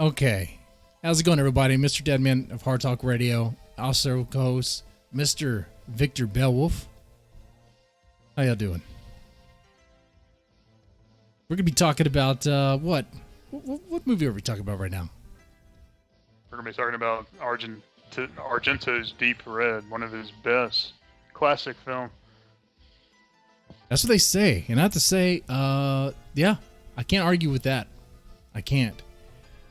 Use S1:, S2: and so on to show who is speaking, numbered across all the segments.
S1: Okay. How's it going, everybody? Mr. Deadman of Hard Talk Radio. Also co-host Mr. Victor Beowulf. How y'all doing? We're going to be talking about what? What movie are we talking about right now?
S2: We're going to be talking about Argento's Deep Red, one of his best. Classic film.
S1: That's what they say. And I have to say, yeah, I can't argue with that. I can't.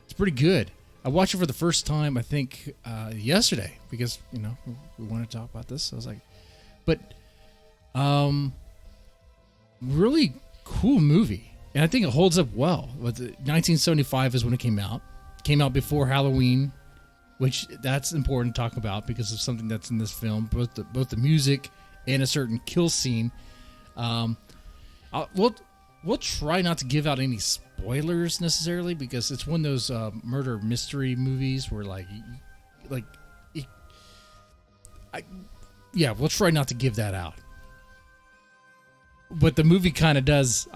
S1: It's pretty good. I watched it for the first time, I think, yesterday because, you know, we want to talk about this. So I was like, but really cool movie. And I think it holds up well. 1975 is when it came out. It came out before Halloween, which that's important to talk about because of something that's in this film, both the music and a certain kill scene. We'll try not to give out any spoilers necessarily because it's one of those murder mystery movies where we'll try not to give that out. But the movie kind of does.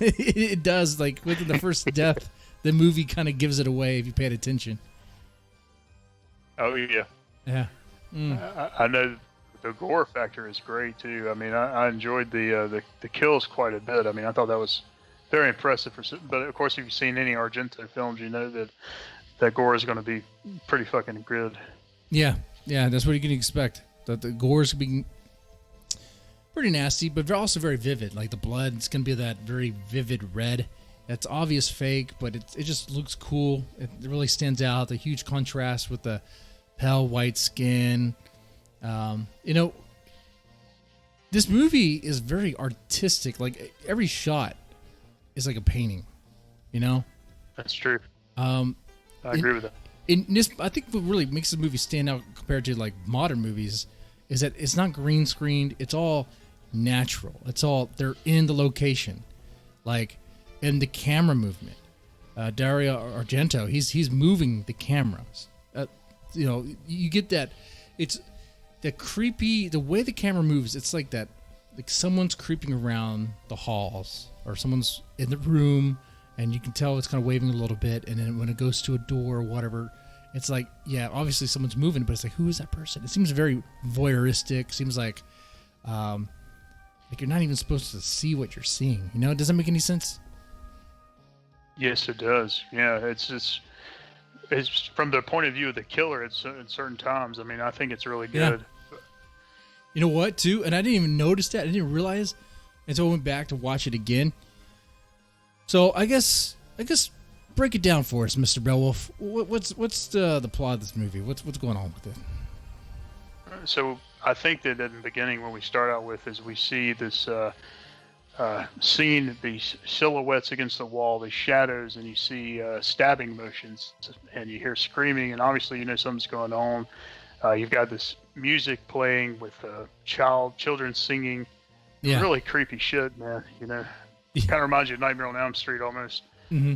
S1: It does, like within the first death, the movie kind of gives it away if you paid attention.
S2: Oh yeah.
S1: Yeah.
S2: I know the gore factor is great too. I mean, I enjoyed the kills quite a bit. I mean, I thought that was very impressive. But of course, if you've seen any Argento films, you know that gore is going to be pretty fucking good. Yeah,
S1: that's what you can expect. That the gore is being pretty nasty, but also very vivid. Like the blood, it's going to be that very vivid red. It's obvious fake, but it just looks cool. It really stands out. The huge contrast with the pale white skin. You know, this movie is very artistic. Like every shot is like a painting, you know?
S2: That's true. I agree with that.
S1: I think what really makes this movie stand out compared to like modern movies is that it's not green screened. It's all natural. They're in the location. Like, and the camera movement. Dario Argento, he's moving the cameras. You know, you get that. It's the creepy, the way the camera moves. It's like that, like someone's creeping around the halls or someone's in the room, and you can tell it's kind of waving a little bit. And then when it goes to a door or whatever, it's like, yeah, obviously someone's moving, but it's like, who is that person? It seems very voyeuristic. Seems like you're not even supposed to see what you're seeing. You know, does that make any sense?
S2: Yes, it does. Yeah, it's from the point of view of the killer at certain times. I mean, I think it's really good.
S1: Yeah. You know what, too? And I didn't even notice that. I didn't realize until I went back to watch it again. So I guess break it down for us, Mr. Beowulf. What's the plot of this movie? What's going on with it?
S2: So I think that in the beginning, when we start out with, is we see this scene, these silhouettes against the wall, the shadows, and you see stabbing motions, and you hear screaming, and obviously you know something's going on. You've got this music playing with children singing. Yeah. Really creepy shit, man. You know, kind of reminds you of Nightmare on Elm Street almost.
S1: Mm-hmm.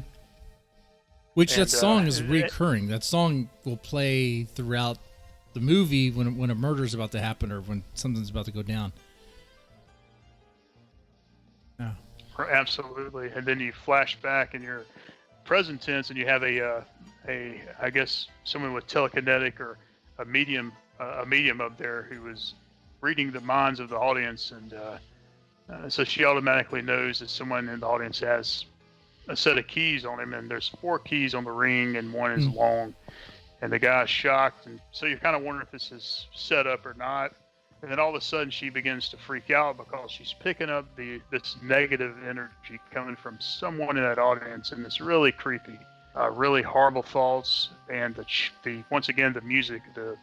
S1: That song is recurring. That song will play throughout the movie when a murder's about to happen or when something's about to go down. Yeah.
S2: Absolutely. And then you flash back in your present tense, and you have a I guess someone with telekinetic or a medium up there who is reading the minds of the audience, and so she automatically knows that someone in the audience has a set of keys on him, and there's 4 keys on the ring, and one is long, and the guy's shocked, and so you're kind of wondering if this is set up or not. And then all of a sudden she begins to freak out because she's picking up this negative energy coming from someone in that audience, and it's really creepy, really horrible thoughts. And the once again the music, the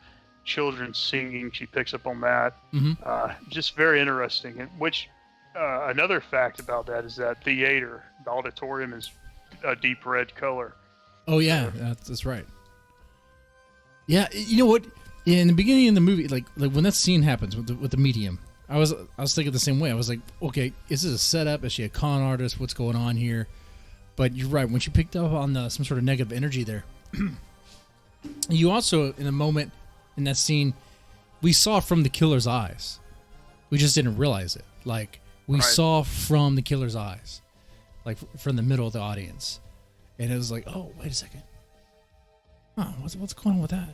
S2: children singing, she picks up on that. Mm-hmm. Just very interesting. And which another fact about that is that the auditorium is a deep red color.
S1: Oh yeah, that's right. Yeah, you know what? In the beginning of the movie, like when that scene happens with the medium, I was thinking the same way. I was like, okay, is this a setup? Is she a con artist? What's going on here? But you're right. When she picked up on some sort of negative energy there, you also, in a moment in that scene, we saw from the killer's eyes. We just didn't realize it. Like we saw from the killer's eyes, like from the middle of the audience, and it was like, oh, wait a second. huh, what's going on with that?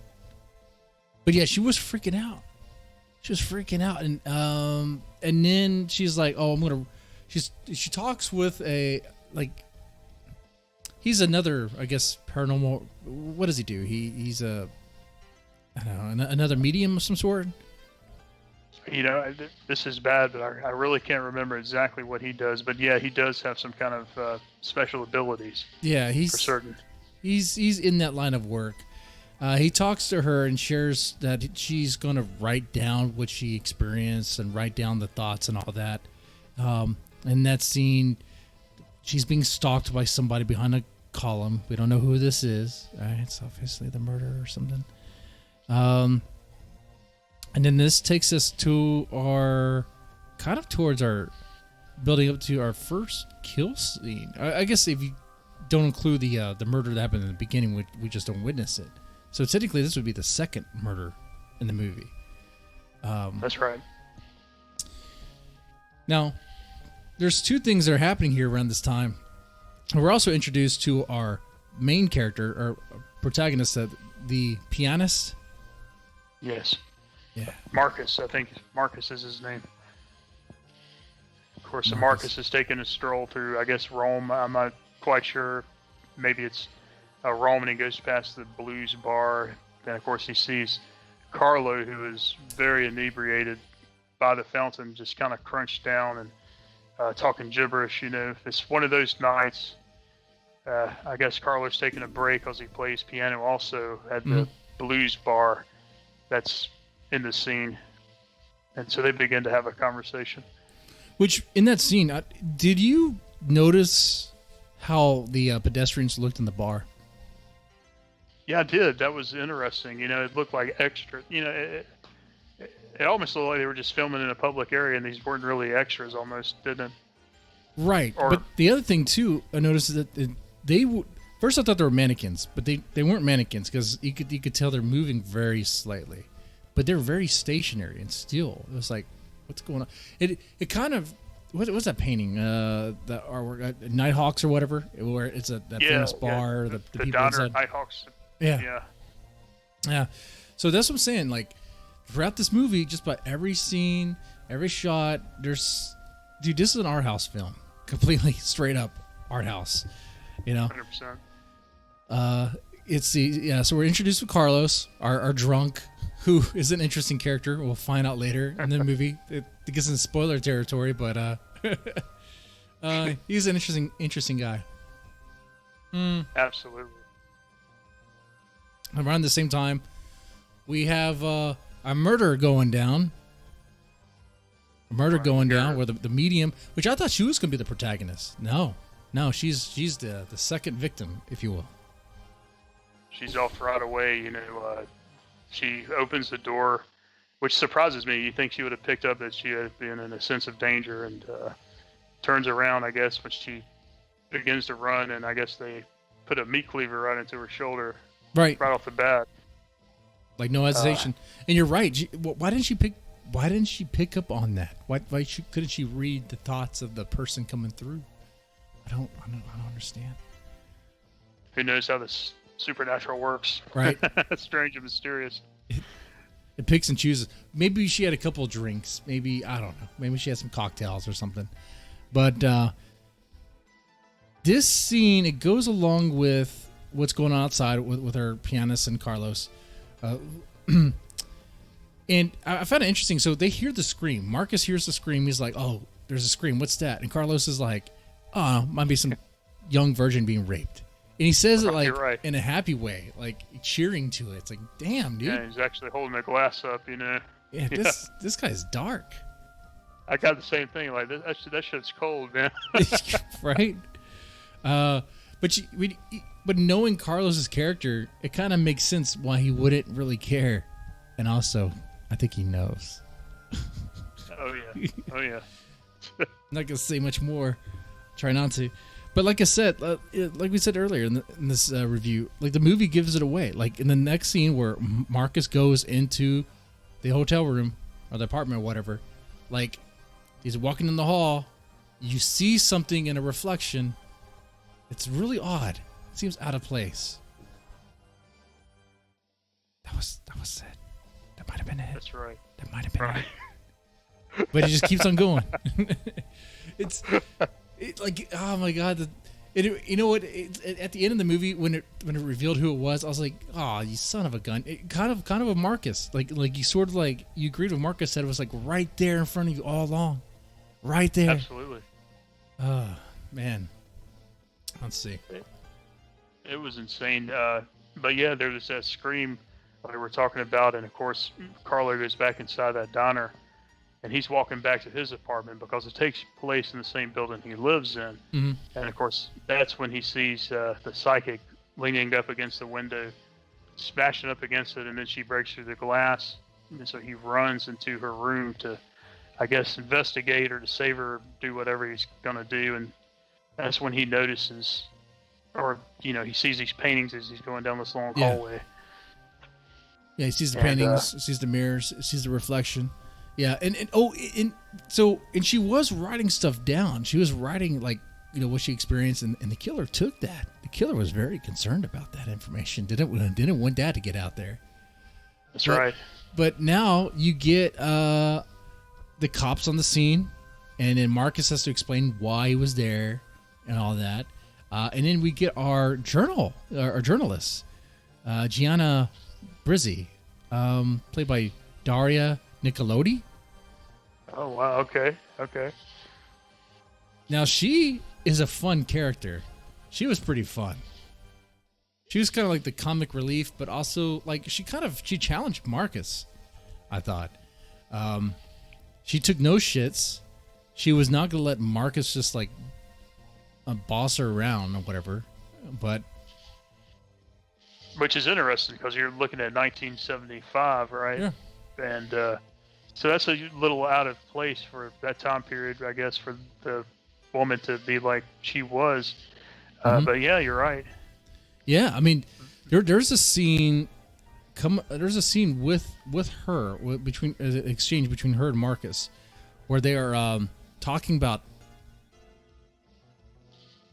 S1: But yeah, she was freaking out. And then she's like, oh, she talks with he's another, I guess, paranormal. What does he do? He's I don't know, another medium of some sort.
S2: This is bad, but I really can't remember exactly what he does. But yeah, he does have some kind of special abilities.
S1: Yeah,
S2: for certain.
S1: He's in that line of work. He talks to her and shares that she's going to write down what she experienced and write down the thoughts and all that. In that scene, she's being stalked by somebody behind a column. We don't know who this is. Right? It's obviously the murderer or something. And then this takes us to towards our building up to our first kill scene. I guess if you don't include the murder that happened in the beginning, we just don't witness it. So technically, this would be the second murder in the movie.
S2: That's right.
S1: Now, there's two things that are happening here around this time. We're also introduced to our main character, our protagonist, the pianist.
S2: Yes.
S1: Yeah.
S2: Marcus, I think Marcus is his name. Of course, Marcus is taking a stroll through, I guess, Rome. I'm not quite sure. Maybe it's Rome, and he goes past the blues bar. Then, of course, he sees Carlo, who is very inebriated by the fountain, just kind of crunched down and talking gibberish. It's one of those nights. I guess Carlo's taking a break because he plays piano also at the blues bar that's in the scene. And so they begin to have a conversation.
S1: Which, in that scene, did you notice how the pedestrians looked in the bar?
S2: Yeah, I did. That was interesting. It looked like extra. It almost looked like they were just filming in a public area, and these weren't really extras almost, didn't it?
S1: Right. But the other thing, too, I noticed that first I thought they were mannequins, but they weren't mannequins because you could tell they're moving very slightly. But they're very stationary and still. It was like, what's going on? It kind of... What's that painting? The artwork, Nighthawks or whatever, where it's that famous bar.
S2: The
S1: people
S2: Donner
S1: inside.
S2: Nighthawks.
S1: Yeah. So that's what I'm saying. Like, throughout this movie, just about every scene, every shot, this is an art house film, completely straight up art house.
S2: 100%.
S1: So we're introduced to Carlos, our drunk, who is an interesting character. We'll find out later in the movie. It gets in spoiler territory, but he's an interesting guy.
S2: Absolutely.
S1: Around the same time, we have a murder going down. Where the medium, which I thought she was going to be the protagonist. No, she's the second victim, if you will.
S2: She's off right away. She opens the door, which surprises me. You think she would have picked up that she had been in a sense of danger, and turns around, I guess, when she begins to run, and I guess they put a meat cleaver right into her shoulder, right off the bat,
S1: like no hesitation. And you're right. Why didn't she pick up on that? Why couldn't she read the thoughts of the person coming through? I don't understand.
S2: Who knows how this supernatural works?
S1: Right.
S2: Strange and mysterious.
S1: It picks and chooses. Maybe she had a couple of drinks. Maybe, I don't know. Maybe she had some cocktails or something. But this scene, it goes along with what's going on outside with our pianist and Carlos. And I found it interesting. So they hear the scream. Marcus hears the scream. He's like, oh, there's a scream. What's that? And Carlos is like, oh, might be some young virgin being raped. And he says it like in a happy way, like cheering to it. It's like, damn, dude.
S2: Yeah, he's actually holding a glass up,
S1: Yeah, this guy's dark.
S2: I got the same thing. Like that shit's cold, man.
S1: Right. But knowing Carlos's character, it kind of makes sense why he wouldn't really care. And also, I think he knows.
S2: Oh yeah.
S1: I'm not gonna say much more. Try not to. But like I said, like we said earlier in this review, like the movie gives it away. Like in the next scene where Marcus goes into the hotel room or the apartment or whatever, like he's walking in the hall, you see something in a reflection. It's really odd. It seems out of place. That was it. That might have been it.
S2: That's right.
S1: That might have been
S2: Right.
S1: it. But it just keeps on going. It's like, oh my god. You know what? At the end of the movie, when it revealed who it was, I was like, "Oh, you son of a gun!" Kind of a Marcus. Like you sort of like you agreed with Marcus said it was like right there in front of you all along, right there.
S2: Absolutely.
S1: Oh man. Let's see.
S2: It was insane. But yeah, there was that scream like we're talking about, and of course, Carlo goes back inside that diner, and he's walking back to his apartment because it takes place in the same building he lives in.
S1: Mm-hmm.
S2: And of course, that's when he sees the psychic leaning up against the window, smashing up against it, and then she breaks through the glass. And so he runs into her room to, I guess, investigate or to save her, do whatever he's going to do. And that's when he notices, or, he sees these paintings as he's going down this long hallway.
S1: Yeah, he sees the paintings, sees the mirrors, sees the reflection. Yeah, and she was writing stuff down. She was writing what she experienced, and the killer took that. The killer was very concerned about that information. Didn't want that to get out there.
S2: That's right.
S1: But now you get the cops on the scene, and then Marcus has to explain why he was there and all that. And then we get our journalist, Gianna Brizzi, played by Daria Nicolodi.
S2: Oh wow! Okay.
S1: Now she is a fun character. She was pretty fun. She was kind of like the comic relief, but also like she challenged Marcus. I thought she took no shits. She was not going to let Marcus just like boss her around or whatever. But
S2: which is interesting because you're looking at 1975, right?
S1: Yeah.
S2: And so that's a little out of place for that time period, I guess, for the woman to be like she was. But yeah, you're right.
S1: Yeah, I mean, there's a scene. There's a scene with her between exchange between her and Marcus, where they are talking about.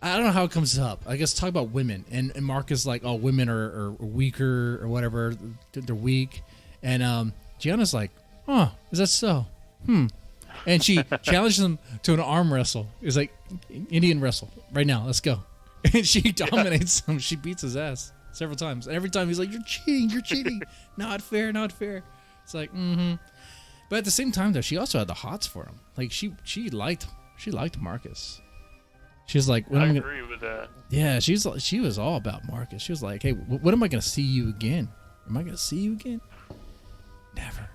S1: I don't know how it comes up. I guess talk about women, and Marcus like, oh, women are weaker or whatever. They're weak, and Gianna's like, oh, is that so? And she challenges him to an arm wrestle. It's like Indian wrestle right now. Let's go. And she dominates him. She beats his ass several times. And every time he's like, you're cheating. Not fair. It's like, But at the same time, though, she also had the hots for him. Like she liked Marcus. She was like,
S2: I agree with that.
S1: Yeah, she was all about Marcus. She was like, hey, when am I going to see you again? Am I going to see you again? Never.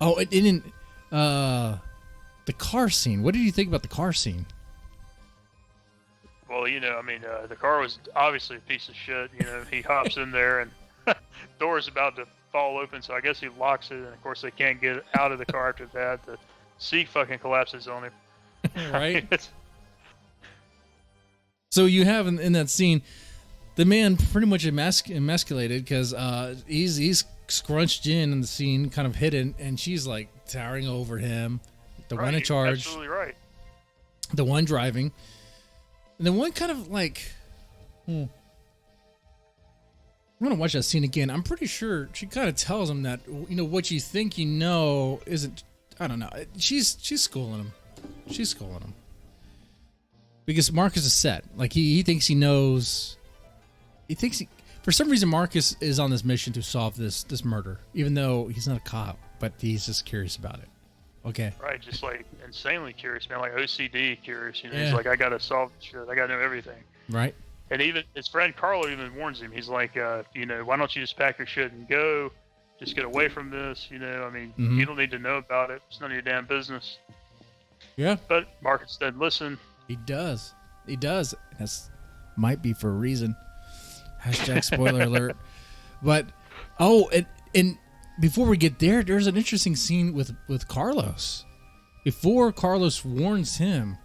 S1: Oh, and then the car scene. What did you think about the car scene?
S2: Well, the car was obviously a piece of shit. He hops in there and door's about to fall open, so I guess he locks it, and of course they can't get out of the car after that. The seat fucking collapses on him.
S1: Right? So you have in that scene, the man pretty much emasculated because he's scrunched in the scene, kind of hidden, and she's like towering over him. The one in charge.
S2: Absolutely right.
S1: The one driving. And the one kind of like, I'm going to watch that scene again. I'm pretty sure she kind of tells him that, what you think isn't, I don't know. She's schooling him. Because Marcus is set. Like, he thinks he knows. For some reason, Marcus is on this mission to solve this murder, even though he's not a cop, but he's just curious about it. Okay.
S2: Right, just like insanely curious, man, like OCD curious.
S1: Yeah.
S2: He's like, I gotta solve shit. I gotta know everything.
S1: Right.
S2: And even his friend Carlo even warns him. He's like, why don't you just pack your shit and go? Just get away from this. You don't need to know about it. It's none of your damn business.
S1: Yeah.
S2: But Marcus doesn't listen.
S1: He does. That's might be for a reason. Hashtag spoiler alert. But and before we get there, there's an interesting scene with Carlos. Before Carlos warns him,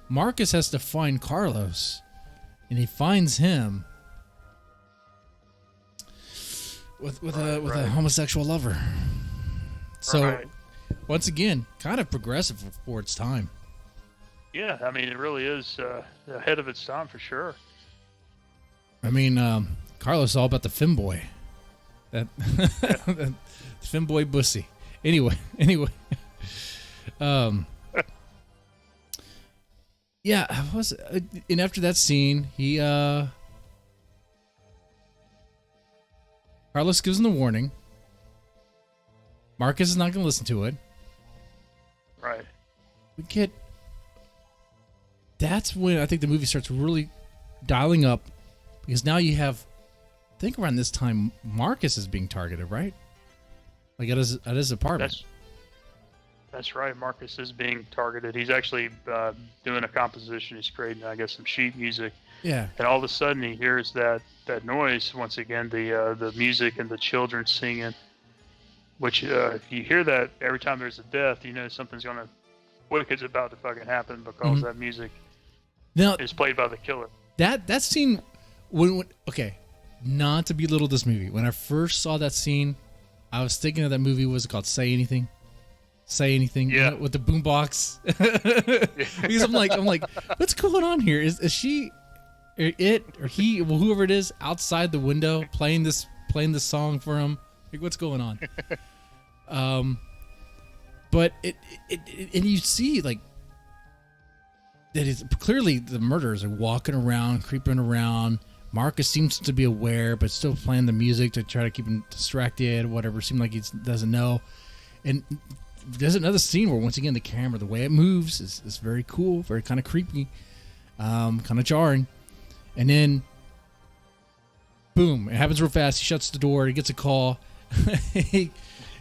S1: Marcus has to find Carlos, and he finds him with a homosexual lover. So once again, kind of progressive for its time.
S2: Yeah, it really is ahead of its time for sure.
S1: Carlos is all about the femboy. That femboy bussy. Anyway. Yeah, and after that scene, Carlos gives him the warning. Marcus is not going to listen to it.
S2: Right.
S1: That's when I think the movie starts really dialing up, because now you have, I think around this time, Marcus is being targeted, right? Like at his apartment.
S2: That's right. Marcus is being targeted. He's actually doing a composition. He's creating, I guess, some sheet music.
S1: Yeah.
S2: And all of a sudden, he hears that noise once again. The music and the children singing. Which, if you hear that every time there's a death, you know something's wicked's about to fucking happen, because that music is played by the killer.
S1: That scene, okay, not to belittle this movie. When I first saw that scene, I was thinking of that movie. Was it called Say Anything? Say Anything,
S2: yeah,
S1: with the boombox. Because I'm like, what's going on here? Is she, or it, or he, well, whoever it is, outside the window playing this song for him? Like, what's going on? But it and you see like that is clearly the murderers are walking around, creeping around. Marcus seems to be aware, but still playing the music to try to keep him distracted. Whatever, seemed like he doesn't know, and. There's another scene where, once again, the camera, the way it moves is very cool, very kind of creepy, kind of jarring. And then, boom, it happens real fast. He shuts the door. He gets a call, and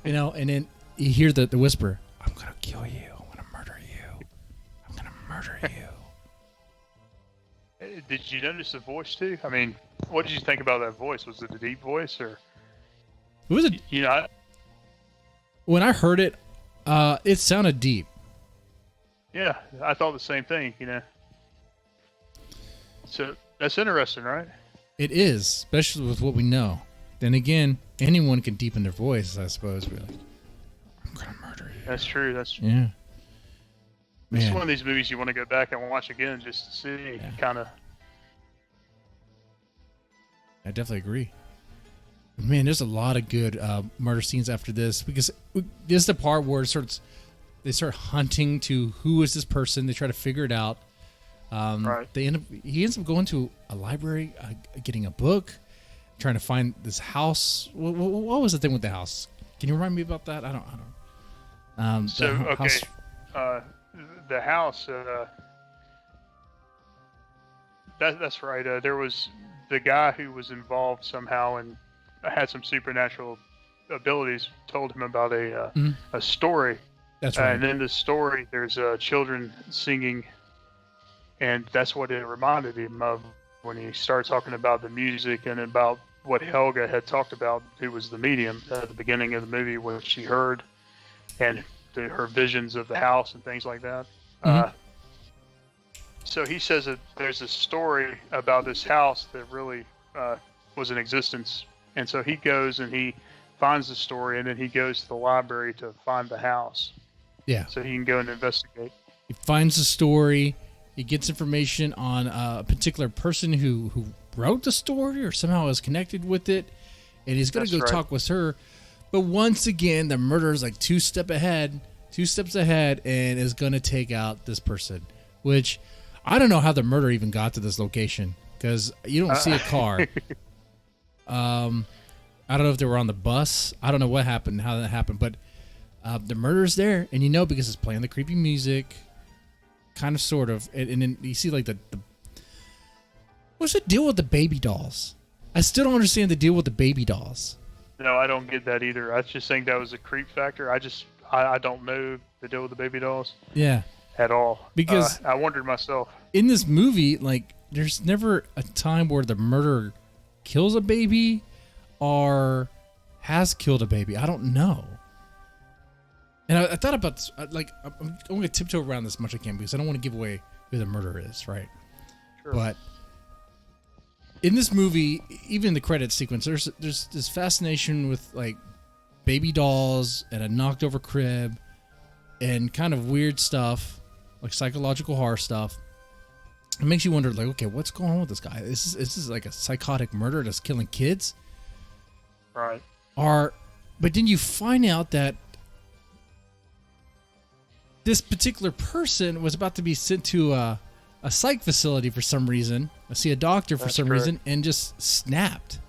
S1: then you hear the whisper, "I'm going to kill you. I'm going to murder you. I'm going to murder you."
S2: Did you notice the voice, too? I mean, what did you think about that voice? Was it a deep voice, or?
S1: It was when I heard it, it sounded deep.
S2: Yeah, I thought the same thing, So that's interesting, right?
S1: It is, especially with what we know. Then again, anyone can deepen their voice, I suppose. Really, I'm gonna murder you.
S2: That's true.
S1: Yeah.
S2: It's one of these movies you want to go back and watch again just to see, kind of.
S1: I definitely agree. Man, there's a lot of good murder scenes after this, because this is the part where they start hunting to who is this person. They try to figure it out.
S2: Right.
S1: He ends up going to a library, getting a book, trying to find this house. What was the thing with the house? Can you remind me about that? I don't.
S2: The house. That's right. There was the guy who was involved somehow and had some supernatural abilities. Told him about a story.
S1: That's right.
S2: And in the story, there's children singing, and that's what it reminded him of when he started talking about the music and about what Helga had talked about, who was the medium at the beginning of the movie, what she heard, and her visions of the house and things like that. So he says that there's a story about this house that really was in existence. And so he goes and he finds the story, and then he goes to the library to find the house.
S1: Yeah.
S2: So he can go and investigate.
S1: He finds the story. He gets information on a particular person who wrote the story or somehow is connected with it, and he's going to go talk with her. But once again, the murderer is like two steps ahead, and is going to take out this person, which I don't know how the murder even got to this location, because you don't see a car. I don't know if they were on the bus. I don't know what happened, how that happened, but the murder's there, and because it's playing the creepy music, kind of, sort of, and then you see like the what's the deal with the baby dolls? I still don't understand the deal with the baby dolls.
S2: No, I don't get that either. I just think that was a creep factor. I don't know the deal with the baby dolls.
S1: Yeah.
S2: At all.
S1: Because
S2: I wondered myself.
S1: In this movie, like, there's never a time where the murderer kills a baby or has killed a baby. I don't know. And I thought about this, like, I'm going to tiptoe around this as much as I can, because I don't want to give away who the murderer is, right?
S2: Sure.
S1: But in this movie, even in the credits sequence, there's this fascination with, like, baby dolls and a knocked over crib and kind of weird stuff, like psychological horror stuff. It makes you wonder, like, okay, what's going on with this guy? Is this like a psychotic murderer that's killing kids?
S2: Right.
S1: are, but then you find out that this particular person was about to be sent to a psych facility for some reason. I see a doctor for some reason, and just snapped.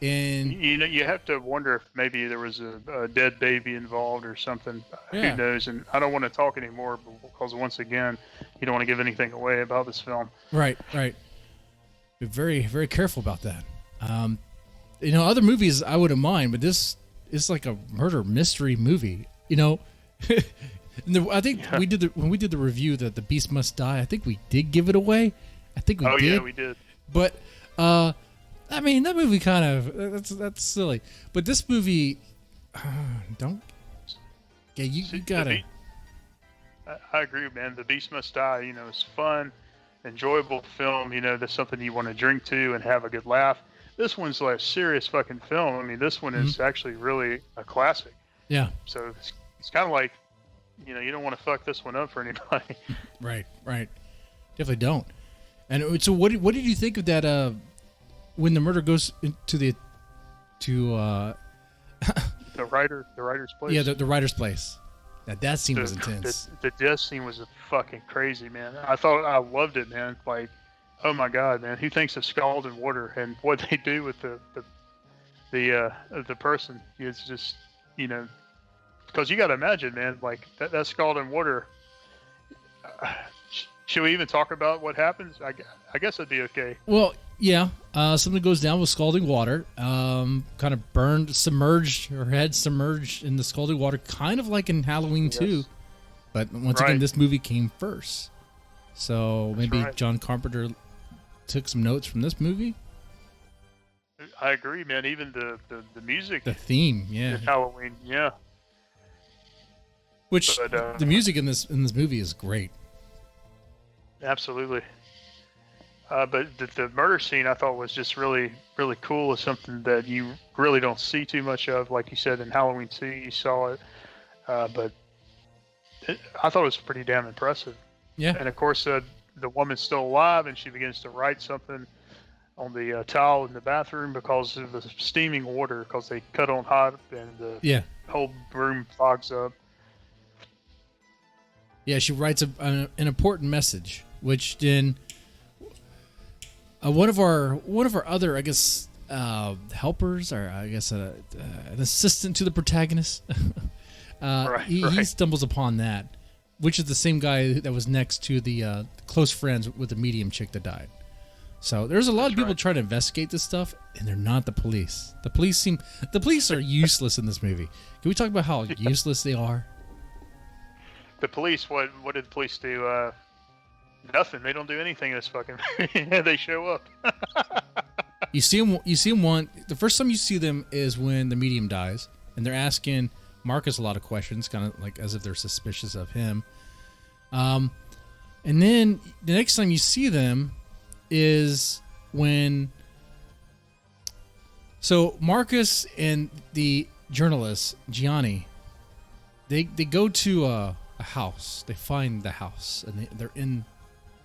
S1: And
S2: you have to wonder if maybe there was a dead baby involved or something.
S1: Yeah.
S2: Who knows? And I don't want to talk anymore because once again, you don't want to give anything away about this film.
S1: Right. Be very, very careful about that. Other movies I wouldn't mind, but this is like a murder mystery movie. I think when we did the review that The Beast Must Die, I think we did give it away. I think we did.
S2: Yeah, we did.
S1: But that movie kind of that's silly. But this movie, don't. Yeah, you gotta.
S2: I agree, man. The Beast Must Die. It's fun, enjoyable film. That's something you want to drink to and have a good laugh. This one's like a serious fucking film. I mean, this one is actually really a classic.
S1: Yeah.
S2: So it's kind of like, you don't want to fuck this one up for anybody.
S1: Right. Definitely don't. And so, what did you think of that? When the murder goes into the
S2: writer's place.
S1: Yeah, the writer's place. That scene was intense.
S2: The death scene was fucking crazy, man. I loved it, man. Like, oh my god, man. Who thinks of scalding water and what they do with the person? It's just, because you got to imagine, man, like that scalding water. Should we even talk about what happens? I guess it'd be okay.
S1: Well, yeah. Something goes down with scalding water. Kind of burned, submerged, her head submerged in the scalding water, kind of like in Halloween 2. But once again, this movie came first. So maybe John Carpenter took some notes from this movie.
S2: I agree, man. Even the music.
S1: The theme, yeah.
S2: Halloween, yeah.
S1: Which, the music in this movie is great.
S2: Absolutely. But the murder scene I thought was just really, really cool. It's something that you really don't see too much of. Like you said, in Halloween 2, you saw it. But I thought it was pretty damn impressive.
S1: Yeah.
S2: And of course, the woman's still alive, and she begins to write something on the towel in the bathroom because of the steaming water, because they cut on hot, and the whole room fogs up.
S1: Yeah, she writes an important message, which then one of our other, I guess, helpers, or I guess an assistant to the protagonist, he stumbles upon that, which is the same guy that was next to the close friends with the medium chick that died. So there's a lot of people trying to investigate this stuff, and they're not the police. The police are useless in this movie. Can we talk about how useless they are?
S2: The police, what did the police do? Nothing. They don't do anything in this fucking movie. They show up.
S1: You see them the first time you see them is when the medium dies, and they're asking Marcus a lot of questions, kind of like as if they're suspicious of him. And then the next time you see them is when... So Marcus and the journalist, Gianni, they go to a house. They find the house, and they're in...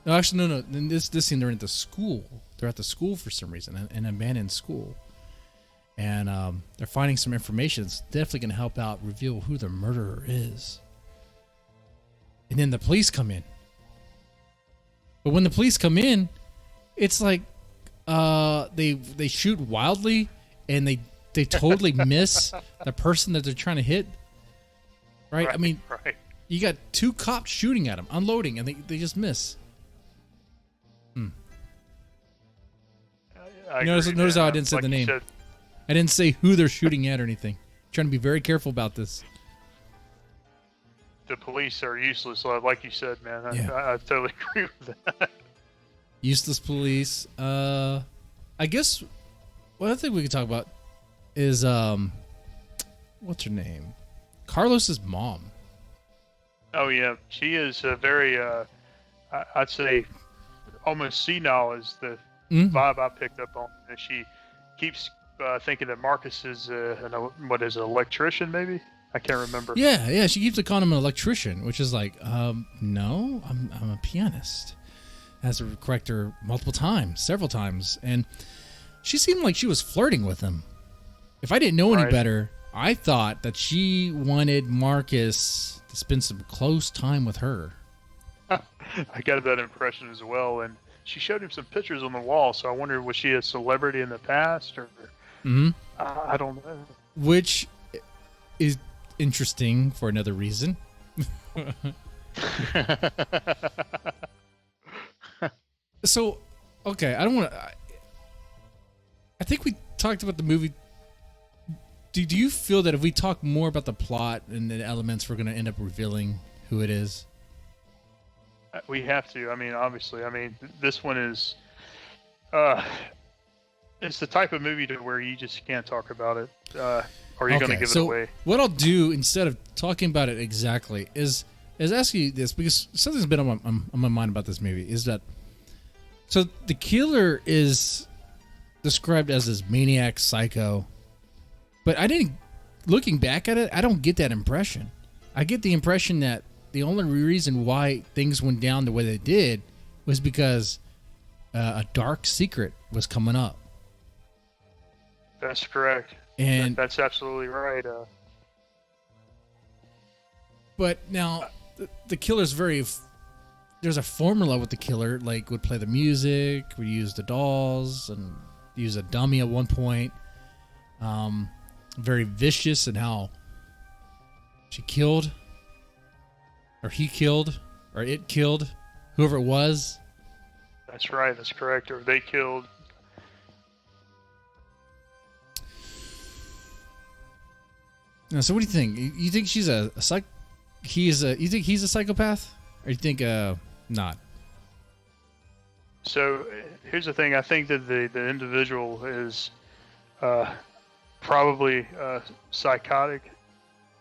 S1: No, actually, no. In this scene, they're at the school. They're at the school for some reason, an abandoned school. And they're finding some information that's definitely going to help out reveal who the murderer is. And then the police come in. But when the police come in, it's like they shoot wildly, and they totally miss the person that they're trying to hit. Right? I mean, you got two cops shooting at them, unloading, and they just miss. Notice how I didn't say the name. I didn't say who they're shooting at or anything. I'm trying to be very careful about this.
S2: The police are useless, like you said, man. I totally agree with that.
S1: Useless police. I guess one other thing we could talk about is what's her name? Carlos's mom.
S2: Oh yeah, she is very I'd say almost senile is the vibe I picked up on. And she keeps thinking that Marcus is an electrician, maybe? I can't remember.
S1: Yeah, she keeps calling him an electrician, which is like, no, I'm a pianist. Has to correct her several times, and she seemed like she was flirting with him. if I didn't know any
S2: Right.
S1: better, I thought that she wanted Marcus to spend some close time with her.
S2: I got that impression as well, and she showed him some pictures on the wall. So I wonder, was she a celebrity in the past, or
S1: Hmm.
S2: I don't know.
S1: Which is interesting for another reason. So, okay, I don't want to. I think we talked about the movie. Do you feel that if we talk more about the plot and the elements, we're going to end up revealing who it is?
S2: We have to. I mean, obviously. I mean, this one is. It's the type of movie to where you just can't talk about it, or you're going to give it away.
S1: What I'll do instead of talking about it exactly is ask you this, because something's been on my mind about this movie. Is that so? The killer is described as this maniac psycho, but I didn't. Looking back at it, I don't get that impression. I get the impression that the only reason why things went down the way they did was because a dark secret was coming up.
S2: That's correct.
S1: And
S2: that's absolutely right.
S1: but now the killer's very. There's a formula with the killer, like would play the music, would use the dolls, and use a dummy at one point. Very vicious in how she killed, or he killed, or it killed, whoever it was.
S2: That's right. That's correct. Or they killed.
S1: Now, so what do you think? You think she's a psych? You think he's a psychopath, or you think not?
S2: So here's the thing. I think that the individual is probably psychotic.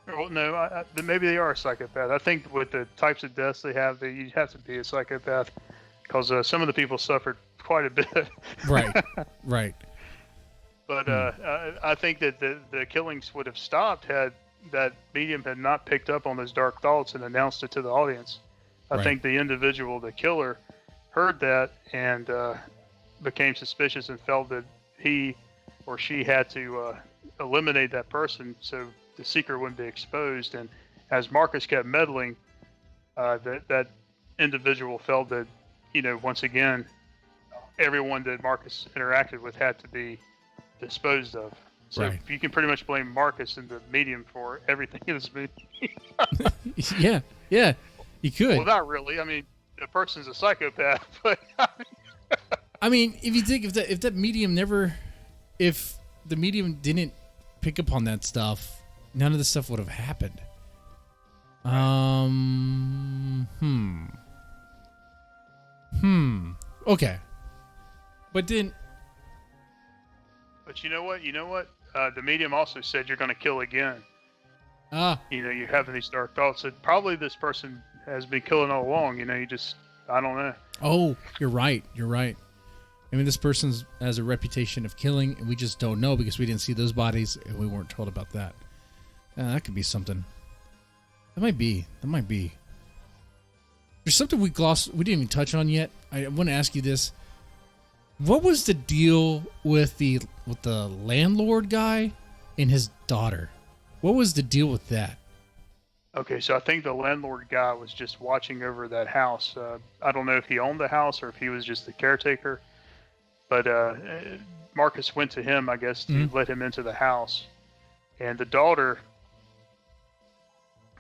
S2: Well, no, maybe they are a psychopath. I think with the types of deaths they have, you have to be a psychopath, because some of the people suffered quite a bit.
S1: Right, right.
S2: But I think that the killings would have stopped had that medium had not picked up on those dark thoughts and announced it to the audience. I think the individual, the killer, heard that and became suspicious and felt that he or she had to eliminate that person so the secret wouldn't be exposed. And as Marcus kept meddling, that individual felt that, once again, everyone that Marcus interacted with had to be disposed of. So you can pretty much blame Marcus and the medium for everything in this movie.
S1: yeah, you could.
S2: Well, not really. I mean, the person's a psychopath, but
S1: I mean, if you think if the medium didn't pick up on that stuff, none of this stuff would have happened. Okay, but then.
S2: But you know what? The medium also said you're going to kill again. You're having these dark thoughts. So probably this person has been killing all along. I don't know.
S1: Oh, you're right. I mean, this person has a reputation of killing, and we just don't know because we didn't see those bodies, and we weren't told about that. That could be something. That might be. There's something we didn't even touch on yet. I want to ask you this. What was the deal with the landlord guy and his daughter? What was the deal with that?
S2: Okay, so I think the landlord guy was just watching over that house. I don't know if he owned the house or if he was just the caretaker. But Marcus went to him, I guess, to let him into the house. And the daughter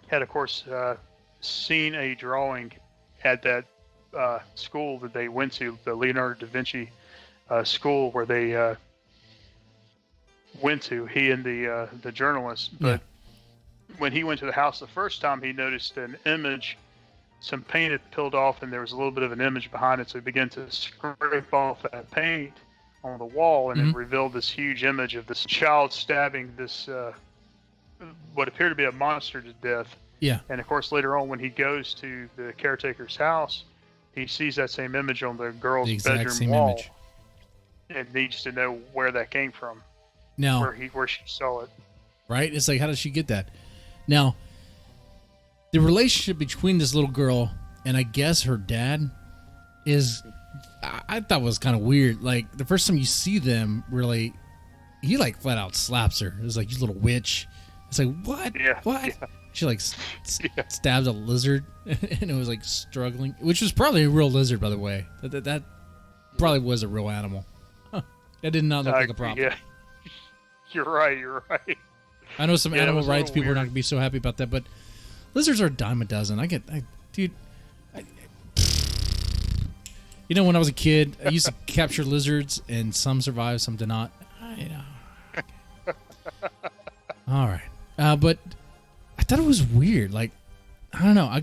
S2: had, of course, seen a drawing at that school that they went to, the Leonardo da Vinci school where they went to, he and the journalist. But when he went to the house the first time, he noticed an image, some paint had peeled off, and there was a little bit of an image behind it. So he began to scrape off that paint on the wall, and it revealed this huge image of this child stabbing this what appeared to be a monster to death.
S1: Yeah.
S2: And of course, later on, when he goes to the caretaker's house, he sees that same image on the girl's bedroom wall. Image. And needs to know where that came from.
S1: Now,
S2: where she saw it.
S1: Right? It's like, how does she get that? Now, the relationship between this little girl and I guess her dad I thought was kind of weird. Like, the first time you see them, really, he like flat out slaps her. It was like, you little witch. It's like, what?
S2: Yeah.
S1: What?
S2: Yeah.
S1: She like stabs a lizard, and it was like struggling, which was probably a real lizard, by the way. That probably was a real animal. Huh. It did not look like a prop.
S2: Yeah. You're right. You're right.
S1: I know some animal rights people are not
S2: weird.
S1: going to be so happy about that, but lizards are a dime a dozen. Dude, you know, when I was a kid, I used to capture lizards, and some survived, some did not. All right. But I thought it was weird. Like, I don't know. I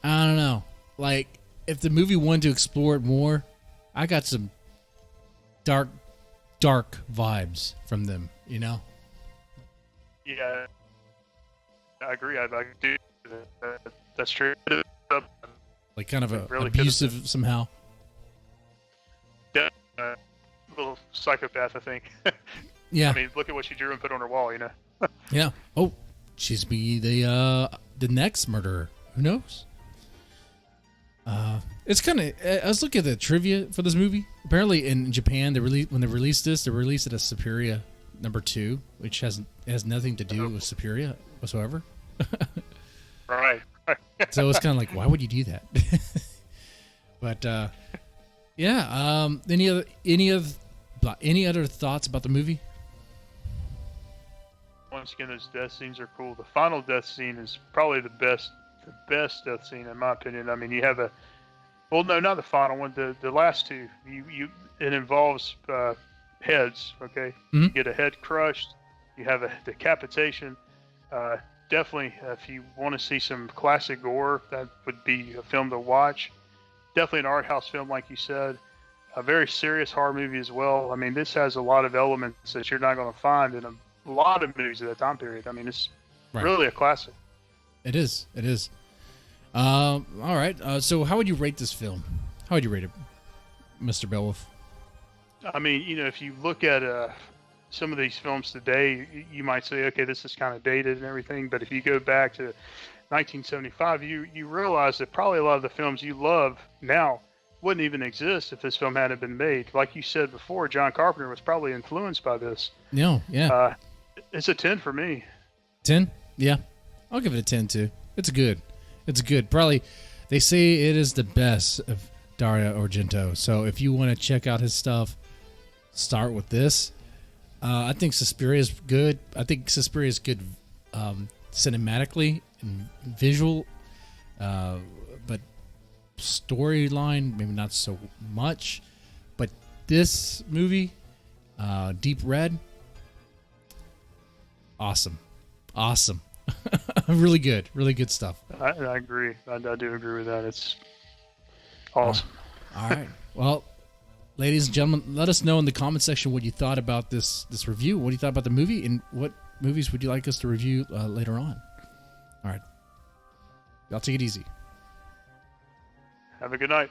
S1: don't know. Like, if the movie wanted to explore it more, I got some dark vibes from them, you know?
S2: Yeah. I agree. I do. That's true.
S1: Like, kind of
S2: really
S1: abusive somehow.
S2: Yeah. Little psychopath, I think.
S1: Yeah.
S2: I mean, look at what she drew and put on her wall, you know?
S1: Yeah. Oh, she's be the next murderer. Who knows? It's kind of. I was looking at the trivia for this movie. Apparently, in Japan, when they released this, they released it as Suspiria #2, which has nothing to do with Suspiria whatsoever.
S2: Right.
S1: So it's kind of like, why would you do that? But yeah. Any other thoughts about the movie?
S2: Once again, those death scenes are cool. The final death scene is probably the best death scene in my opinion. I mean, you have well, no, not the final one. The last two, it involves heads. Okay,
S1: Mm-hmm.
S2: You get a head crushed. You have a decapitation. Definitely, if you want to see some classic gore, that would be a film to watch. Definitely an art house film, like you said. A very serious horror movie as well. I mean, this has a lot of elements that you're not going to find in a lot of movies at that time period. I mean, it's really a classic.
S1: It is. It is. All right. So how would you rate this film? How would you rate it, Mr. Beowulf?
S2: I mean, you know, if you look at some of these films today, you might say, okay, this is kind of dated and everything. But if you go back to 1975, you realize that probably a lot of the films you love now wouldn't even exist if this film hadn't been made. Like you said before, John Carpenter was probably influenced by this.
S1: No, yeah.
S2: It's a 10 for me.
S1: 10? Yeah. I'll give it a 10 too. It's good. It's good. Probably, they say it is the best of Dario Argento. So if you want to check out his stuff, start with this. I think Suspiria is good. I think Suspiria is good cinematically and visual, but storyline maybe not so much. But this movie, Deep Red, awesome. Really good stuff.
S2: I agree. I do agree with that. It's awesome.
S1: All right. Well, ladies and gentlemen, let us know in the comment section what you thought about this review. What you thought about the movie, and what movies would you like us to review later on. All right. Y'all take it easy.
S2: Have a good night.